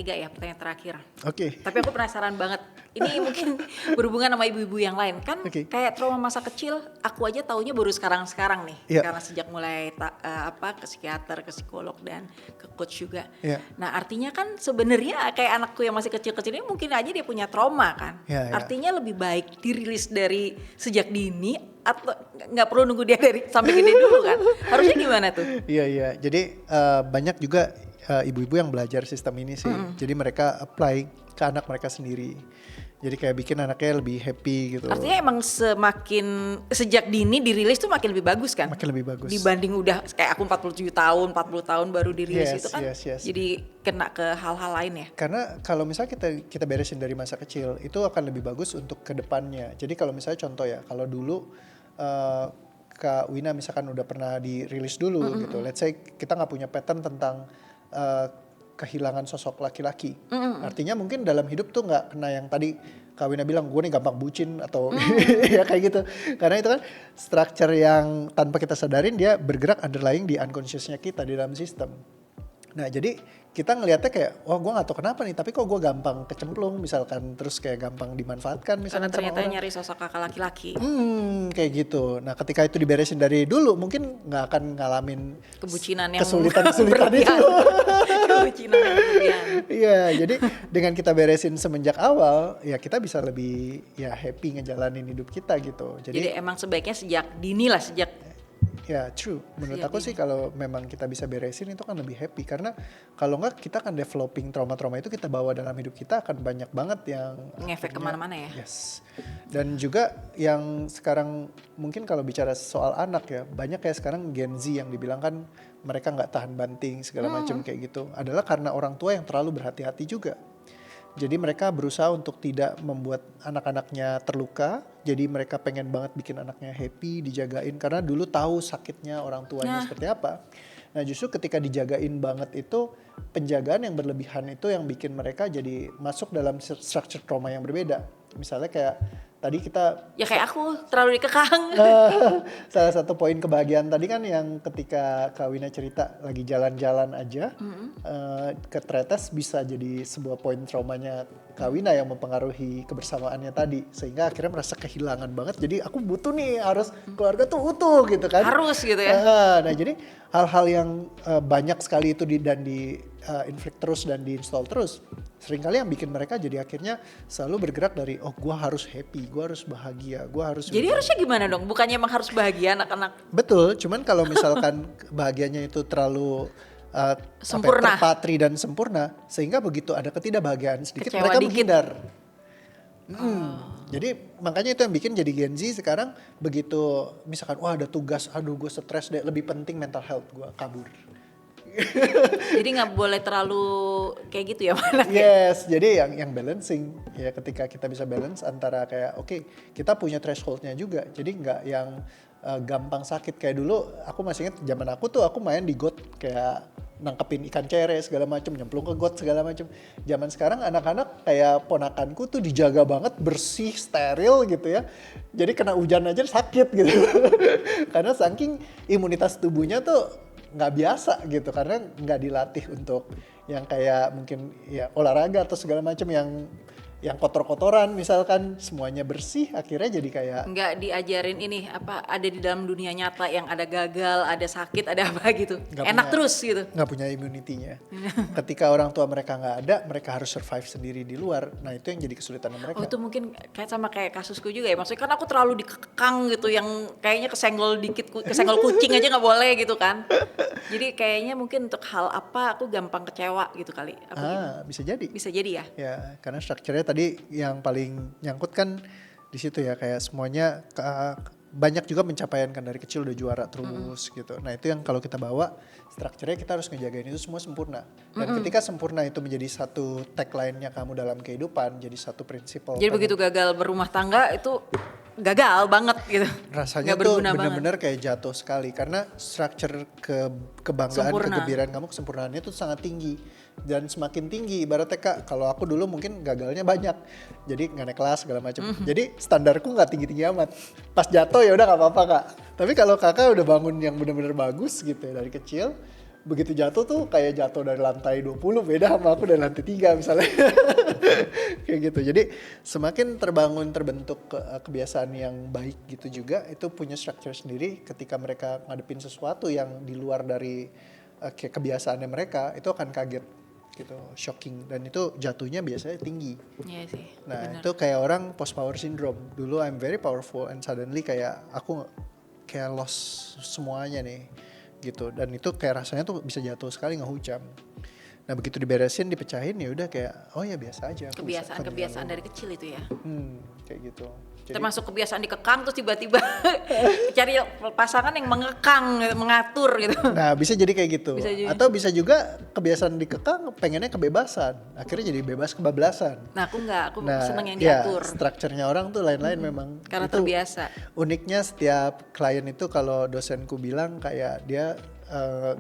Tiga ya, pertanyaan terakhir. Oke. Tapi aku penasaran banget. Ini mungkin berhubungan sama ibu-ibu yang lain kan. Oke. Kayak trauma masa kecil, aku aja taunya baru sekarang-sekarang nih. Iya. Karena sejak mulai ke psikiater, ke psikolog dan ke coach juga. Iya. Nah artinya kan sebenarnya kayak anakku yang masih kecil-kecil ini mungkin aja dia punya trauma kan. Iya, iya. Artinya lebih baik dirilis dari sejak dini atau nggak perlu nunggu dia dari sampai gede dulu kan. Harusnya gimana tuh? Iya. Jadi banyak juga ibu-ibu yang belajar sistem ini sih. Jadi mereka apply ke anak mereka sendiri. Jadi kayak bikin anaknya lebih happy gitu. Artinya emang semakin sejak dini dirilis tuh makin lebih bagus kan? Makin lebih bagus. Dibanding udah kayak aku 47 tahun, 40 tahun baru dirilis itu kan. Yes. Jadi kena ke hal-hal lain ya. Karena kalau misalnya kita beresin dari masa kecil, itu akan lebih bagus untuk kedepannya. Jadi kalau misalnya contoh ya, kalau dulu Kak Wina misalkan udah pernah dirilis dulu gitu. Let's say kita nggak punya pattern tentang kehilangan sosok laki-laki. Artinya mungkin dalam hidup tuh nggak kena yang tadi Kak Wina bilang gue nih gampang bucin atau ya kayak gitu. Karena itu kan structure yang tanpa kita sadarin dia bergerak underlying di unconsciousnya kita di dalam sistem. Nah jadi kita ngelihatnya kayak, wah gue gak tahu kenapa nih, tapi kok gue gampang kecemplung misalkan, terus kayak gampang dimanfaatkan misalkan Karena ternyata sama orang. nyari sosok kakak laki-laki. Kayak gitu. Nah ketika itu diberesin dari dulu, mungkin gak akan ngalamin Kebucinan yang kesulitan-kesulitan itu. Kebucinan yang berlebihan. Iya, jadi dengan kita beresin semenjak awal, ya kita bisa lebih ya happy ngejalanin hidup kita gitu. Jadi emang sebaiknya sejak dini lah, sejak ya true, menurut Sejak aku sih kalau memang kita bisa beresin itu kan lebih happy. Karena kalau enggak kita akan developing trauma-trauma itu kita bawa dalam hidup kita akan banyak banget yang ngefek kemana-mana ya. Yes. Dan juga yang sekarang mungkin kalau bicara soal anak ya, banyak kayak sekarang Gen Z yang dibilang kan mereka nggak tahan banting segala macam kayak gitu, adalah karena orang tua yang terlalu berhati-hati juga. Jadi mereka berusaha untuk tidak membuat anak-anaknya terluka. Jadi mereka pengen banget bikin anaknya happy, dijagain. Karena dulu tahu sakitnya orang tuanya seperti apa. Nah justru ketika dijagain banget itu, penjagaan yang berlebihan itu yang bikin mereka jadi masuk dalam structure trauma yang berbeda. Misalnya kayak tadi kita Ya kayak aku terlalu dikekang. salah satu poin kebahagiaan tadi kan yang ketika Kak Wina cerita lagi jalan-jalan aja ke Tretes bisa jadi sebuah poin traumanya Kak Wina yang mempengaruhi kebersamaannya tadi, sehingga akhirnya merasa kehilangan banget. Jadi aku butuh nih, harus keluarga tuh utuh gitu kan. Harus gitu ya. Nah jadi hal-hal yang banyak sekali itu inflict terus dan diinstall terus, seringkali yang bikin mereka jadi akhirnya selalu bergerak dari gue harus happy, gue harus bahagia, gue harus. Jadi harusnya gimana dong? Bukannya emang harus bahagia anak-anak? Betul, cuman kalau misalkan bahagianya itu terlalu Sempurna. terpatri dan sempurna, sehingga begitu ada ketidakbahagiaan sedikit Kecewa mereka dikit. menghindar. Jadi makanya itu yang bikin jadi Gen Z sekarang begitu misalkan wah ada tugas, aduh gue stres deh, lebih penting mental health gue, kabur. Jadi nggak boleh terlalu kayak gitu ya anaknya. Yes, jadi yang balancing ya, ketika kita bisa balance antara kayak oke, kita punya thresholdnya juga, jadi nggak yang gampang sakit. Kayak dulu aku masih ingat zaman aku tuh aku main di got kayak nangkepin ikan cere segala macam, nyemplung ke got segala macam. Zaman sekarang anak-anak kayak ponakanku tuh dijaga banget, bersih, steril gitu ya. Jadi kena hujan aja sakit gitu. Karena saking imunitas tubuhnya tuh nggak biasa gitu, karena nggak dilatih untuk yang kayak mungkin ya olahraga atau segala macam yang kotor-kotoran misalkan, semuanya bersih, akhirnya jadi kayak Nggak diajarin ini apa ada di dalam dunia nyata yang ada gagal, ada sakit, ada apa gitu. Enak terus gitu. nggak punya immunity-nya. Ketika orang tua mereka nggak ada, mereka harus survive sendiri di luar. Nah itu yang jadi kesulitan mereka. Oh itu mungkin kayak sama kayak kasusku juga ya. Maksudnya kan aku terlalu dikekang gitu, yang kayaknya kesenggol dikit, kesenggol kucing aja nggak boleh gitu kan. Jadi kayaknya mungkin untuk hal apa aku gampang kecewa gitu kali. Apa gitu? Bisa jadi. Bisa jadi ya. Ya, karena structure-nya tadi yang paling nyangkut kan di situ ya, kayak semuanya banyak juga pencapaian kan, dari kecil udah juara terus gitu. Nah itu yang kalau kita bawa structure-nya, kita harus ngejagain itu semua sempurna. Dan ketika sempurna itu menjadi satu tagline-nya kamu dalam kehidupan, jadi satu prinsip. Jadi begitu gagal berumah tangga itu gagal banget gitu. Rasanya Nggak tuh berguna bener-bener kayak jatuh sekali, karena structure kebanggaan, Sempurna. kegembiraan kamu, kesempurnaannya tuh sangat tinggi. Dan semakin tinggi, ibaratnya Kak, kalau aku dulu mungkin gagalnya banyak, jadi nggak naik kelas segala macam. Jadi standarku nggak tinggi-tinggi amat. Pas jatuh ya udah nggak apa-apa Kak. Tapi kalau Kakak udah bangun yang bener-bener bagus gitu ya dari kecil, begitu jatuh tuh kayak jatuh dari lantai 20 beda sama aku dari lantai 3 misalnya. Kayak gitu. Jadi semakin terbentuk kebiasaan yang baik gitu juga, itu punya structure sendiri. Ketika mereka ngadepin sesuatu yang di luar dari kayak kebiasaannya mereka, itu akan kaget gitu, shocking, dan itu jatuhnya biasanya tinggi. Iya sih. Nah Bener. itu kayak orang post power syndrome. Dulu I'm very powerful and suddenly kayak aku kayak lost semuanya nih gitu, dan itu kayak rasanya tuh bisa jatuh sekali ngehujam. Nah begitu diberesin, dipecahin, ya udah kayak oh ya biasa aja. Aku bisa Kebiasaan dari kecil itu ya. kayak gitu. Jadi, Termasuk kebiasaan dikekang terus tiba-tiba cari pasangan yang mengekang, mengatur gitu. nah bisa jadi kayak gitu. Bisa jadi. Atau bisa juga kebiasaan dikekang, pengennya kebebasan, akhirnya jadi bebas kebablasan. Nah aku enggak, aku Nah, seneng yang ya, diatur. strukturnya orang tuh lain-lain memang. Karena Itu terbiasa. uniknya setiap klien itu, kalau dosenku bilang kayak dia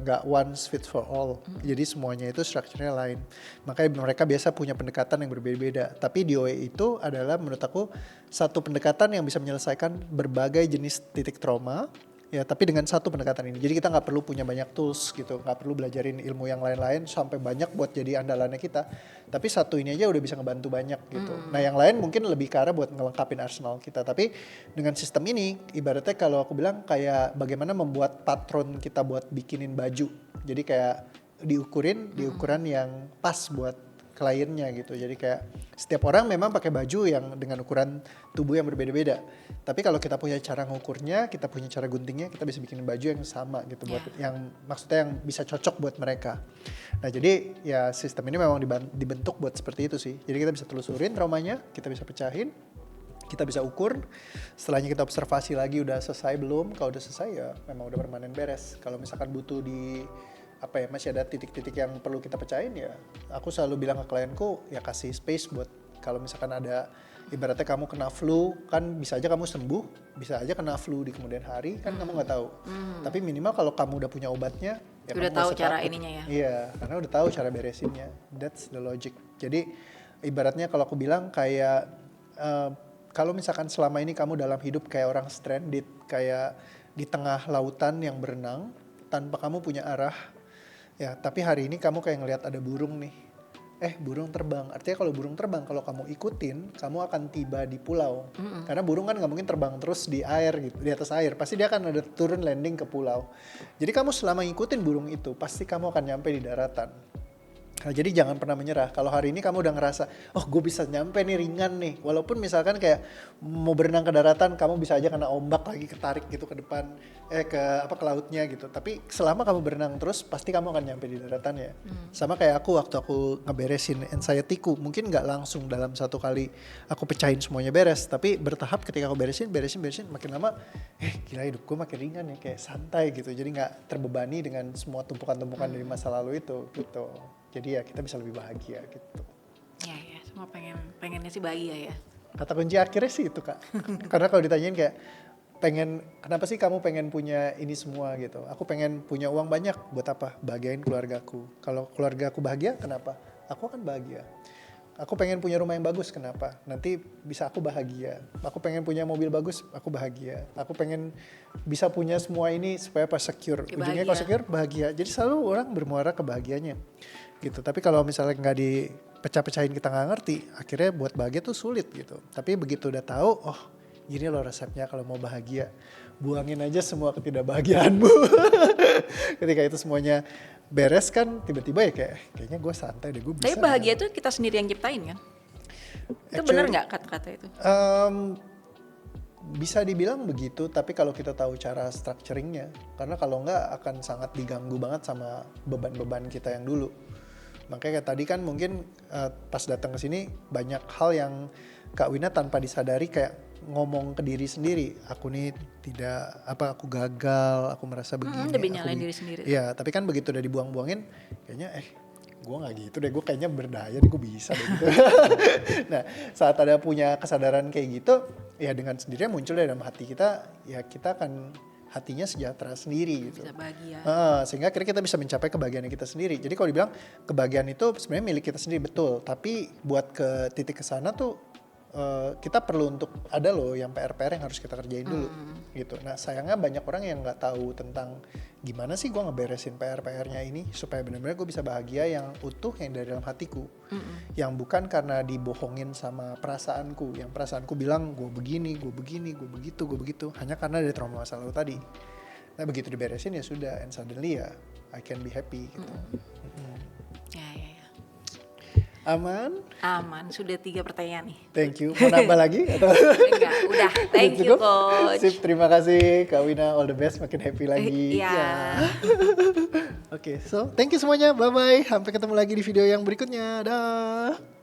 nggak once fit for all. Jadi semuanya itu strukturnya lain. Makanya mereka biasa punya pendekatan yang berbeda-beda. Tapi DOA itu adalah menurut aku satu pendekatan yang bisa menyelesaikan berbagai jenis titik trauma. Ya, tapi dengan satu pendekatan ini. Jadi kita nggak perlu punya banyak tools gitu, nggak perlu belajarin ilmu yang lain-lain sampai banyak buat jadi andalannya kita. Tapi satu ini aja udah bisa ngebantu banyak gitu. Nah yang lain mungkin lebih ke arah buat ngelengkapin arsenal kita. Tapi dengan sistem ini, ibaratnya kalau aku bilang kayak bagaimana membuat patron kita buat bikinin baju. Jadi kayak diukuran yang pas buat kliennya gitu. Jadi kayak setiap orang memang pakai baju yang dengan ukuran tubuh yang berbeda-beda. Tapi kalau kita punya cara ngukurnya, kita punya cara guntingnya, kita bisa bikin baju yang sama gitu buat yang maksudnya yang bisa cocok buat mereka. Nah, jadi ya sistem ini memang dibentuk buat seperti itu sih. Jadi kita bisa telusurin traumanya, kita bisa pecahin, kita bisa ukur. Setelahnya kita observasi lagi udah selesai belum. Kalau udah selesai ya memang udah permanen beres. Kalau misalkan butuh masih ada titik-titik yang perlu kita pecahin, ya aku selalu bilang ke klienku ya kasih space buat kalau misalkan ada, ibaratnya kamu kena flu kan bisa aja kamu sembuh, bisa aja kena flu di kemudian hari kan kamu nggak tahu. Tapi minimal kalau kamu udah punya obatnya ya Udah kamu tahu nggak usah cara takut. ininya ya. Iya, karena udah tahu cara beresinnya. That's the logic. Jadi ibaratnya kalau aku bilang kayak kalau misalkan selama ini kamu dalam hidup kayak orang stranded, kayak di tengah lautan yang berenang tanpa kamu punya arah. Ya, tapi hari ini kamu kayak ngelihat ada burung nih. Burung terbang. Artinya kalau burung terbang, kalau kamu ikutin, kamu akan tiba di pulau. Karena burung kan nggak mungkin terbang terus di air gitu, di atas air. Pasti dia akan ada turun landing ke pulau. Jadi kamu selama ngikutin burung itu, pasti kamu akan nyampe di daratan. Nah, jadi jangan pernah menyerah. Kalau hari ini kamu udah ngerasa, oh gue bisa nyampe nih, ringan nih. Walaupun misalkan kayak mau berenang ke daratan, kamu bisa aja kena ombak lagi ketarik gitu ke depan, ke lautnya gitu. Tapi selama kamu berenang terus, pasti kamu akan nyampe di daratan ya. Sama kayak aku waktu aku ngeberesin anxiety-ku, mungkin nggak langsung dalam satu kali aku pecahin semuanya beres. Tapi bertahap ketika aku beresin, makin lama, gila hidup gue makin ringan ya, kayak santai gitu. Jadi nggak terbebani dengan semua tumpukan-tumpukan dari masa lalu itu gitu. Jadi ya kita bisa lebih bahagia gitu. Ya, semua pengennya sih bahagia ya. Kata kunci akhirnya sih itu Kak. Karena kalau ditanyain kayak kenapa sih kamu pengen punya ini semua gitu. Aku pengen punya uang banyak, buat apa? Bahagiain keluargaku. Kalau keluargaku bahagia, kenapa? Aku akan bahagia. Aku pengen punya rumah yang bagus, kenapa? Nanti bisa aku bahagia. Aku pengen punya mobil bagus, aku bahagia. Aku pengen bisa punya semua ini supaya pas secure. Ujungnya kalau secure, bahagia. Jadi selalu orang bermuara ke bahagianya. Gitu. Tapi kalau misalnya nggak dipecah-pecahin, kita nggak ngerti, akhirnya buat bahagia tuh sulit gitu. Tapi begitu udah tahu, oh gini loh resepnya kalau mau bahagia, buangin aja semua ketidakbahagiaanmu. Ketika itu semuanya beres kan, tiba-tiba ya kayaknya gue santai deh, gue bisa. Tapi bahagia itu kita sendiri yang ciptain kan? Itu benar nggak kata-kata itu? Bisa dibilang begitu, tapi kalau kita tahu cara structuringnya, karena kalau nggak akan sangat diganggu banget sama beban-beban kita yang dulu. Makanya kayak tadi kan mungkin pas datang ke sini banyak hal yang Kak Wina tanpa disadari kayak ngomong ke diri sendiri, aku nih aku gagal, aku merasa begini. Lebih nyalain diri sendiri. Iya, tapi kan begitu udah dibuang-buangin, kayaknya gue nggak gitu deh, gue kayaknya berdaya deh, gue bisa deh gitu. Nah, saat ada punya kesadaran kayak gitu, ya dengan sendirinya muncul dalam hati kita, ya kita akan hatinya sejahtera sendiri gitu. Bisa bahagia. Sehingga akhirnya kita bisa mencapai kebahagiaan kita sendiri. Jadi kalau dibilang kebahagiaan itu sebenarnya milik kita sendiri, betul. Tapi buat ke titik kesana tuh kita perlu untuk ada loh yang PR-PR yang harus kita kerjain dulu gitu. Nah sayangnya banyak orang yang nggak tahu tentang gimana sih gue ngeberesin PR-PR-nya ini supaya benar-benar gue bisa bahagia yang utuh yang dari dalam hatiku, yang bukan karena dibohongin sama perasaanku, yang perasaanku bilang gue begini, gue begitu, hanya karena dari trauma masa lalu tadi. Nah begitu diberesin ya sudah, and suddenly ya I can be happy gitu. Ya. Aman? Aman, sudah 3 pertanyaan nih. Thank you. Mau nambah lagi? Atau? Enggak, udah. Thank you, Cukup? Coach. Sip, terima kasih Kak Wina. All the best, makin happy lagi. Iya. Ya. Oke, so thank you semuanya. Bye-bye. Sampai ketemu lagi di video yang berikutnya. Dah.